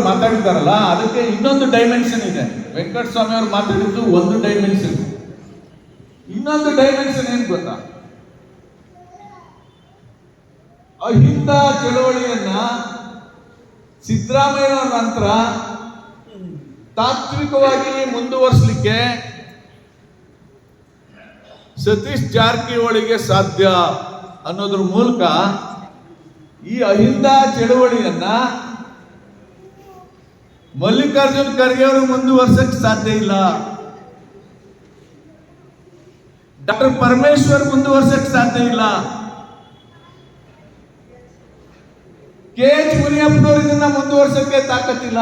ಮಾತಾಡಿದಾರಲ್ಲ, ಅದಕ್ಕೆ ಇನ್ನೊಂದು ಡೈಮೆನ್ಷನ್ ಇದೆ. ವೆಂಕಟಸ್ವಾಮಿ ಅವರು ಮಾತಾಡಿದ್ದು ಒಂದು ಡೈಮೆನ್ಷನ್, ಇನ್ನೊಂದು ಡೈಮೆನ್ಷನ್ ಏನ್ ಗೊತ್ತಾ? ಅಹಿಂದ ಚಳವಳಿಯನ್ನ ಸಿದ್ದರಾಮಯ್ಯನವರ ನಂತರ ತಾತ್ವಿಕವಾಗಿ ಮುಂದುವರಿಸಲಿಕ್ಕೆ ಸತೀಶ್ ಜಾರಕಿಹೊಳಿಗೆ ಸಾಧ್ಯ ಅನ್ನೋದ್ರ ಮೂಲಕ ಈ ಅಹಿಂದ ಚಳವಳಿಯನ್ನ ಮಲ್ಲಿಕಾರ್ಜುನ್ ಖರ್ಗೆ ಅವರು ಮುಂದುವರ್ಸಕ್ಕೆ ಸಾಧ್ಯ ಇಲ್ಲ. ಡಾಕ್ಟರ್ ಪರಮೇಶ್ವರ್ ಮುಂದುವರ್ಸಕ್ಕೆ ಸಾಧ್ಯ ಇಲ್ಲ. KH ಮುನಿಯಪ್ಪನವರು ಇದನ್ನ ಮುಂದುವರ್ಸಕ್ಕೆ ತಾಕತ್ತಿಲ್ಲ.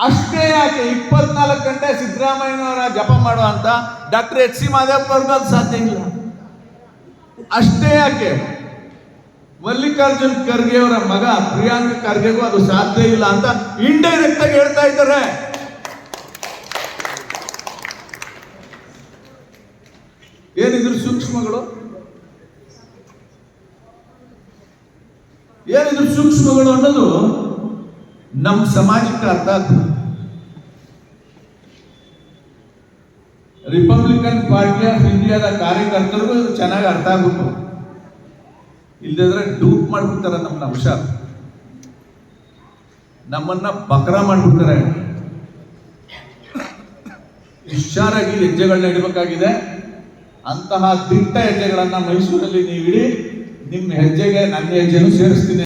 ಅಷ್ಟೇ ಯಾಕೆ 24 ಗಂಟೆ ಸಿದ್ದರಾಮಯ್ಯನವರ ಜಪ ಮಾಡುವಂತ ಡಾಕ್ಟರ್ HC ಮಾದೇವಪ್ಪ ಅವ್ರಿಗೂ ಅದು ಸಾಧ್ಯ ಇಲ್ಲ. ಅಷ್ಟೇ ಯಾಕೆ ಮಲ್ಲಿಕಾರ್ಜುನ್ ಖರ್ಗೆ ಅವರ ಮಗ ಪ್ರಿಯಾಂಕ್ ಖರ್ಗೆಗೂ ಅದು ಸಾಧ್ಯ ಇಲ್ಲ ಅಂತ ಇಂಡೈರೆಕ್ಟ್ ಆಗಿ ಹೇಳ್ತಾ ಇದ್ದಾರೆ. ಏನಿದ್ರು ಸೂಕ್ಷ್ಮಗಳು, ಏನಿದ್ರು ಸೂಕ್ಷ್ಮಗಳು ಅನ್ನೋದು ನಮ್ಮ ಸಮಾಜಕ್ಕೆ ಅರ್ಥ ಆಗ್ತದೆ. ರಿಪಬ್ಲಿಕನ್ ಪಾರ್ಟಿ ಆಫ್ ಇಂಡಿಯಾದ ಕಾರ್ಯಕರ್ತರಿಗೂ ಇದು ಚೆನ್ನಾಗಿ ಅರ್ಥ ಆಗುತ್ತೆ. ಇಲ್ಲದ್ರೆ ಡೂಪ್ ಮಾಡ್ಬಿಡ್ತಾರೆ ನಮ್ಮನ್ನ, ಹುಷಾರ್, ನಮ್ಮನ್ನ ಬಕ್ರ ಮಾಡ್ಬಿಡ್ತಾರೆ. ಹುಷಾರಾಗಿ ಹೆಜ್ಜೆಗಳನ್ನ ಇಡಬೇಕಾಗಿದೆ. ಅಂತಹ ದಿಟ್ಟ ಹೆಜ್ಜೆಗಳನ್ನ ಮೈಸೂರಲ್ಲಿ ನೀವು ಇಡಿ. ನಿಮ್ಮ ಹೆಜ್ಜೆಗೆ ನನ್ನ ಹೆಜ್ಜೆನೂ ಸೇರಿಸ್ತೀನಿ.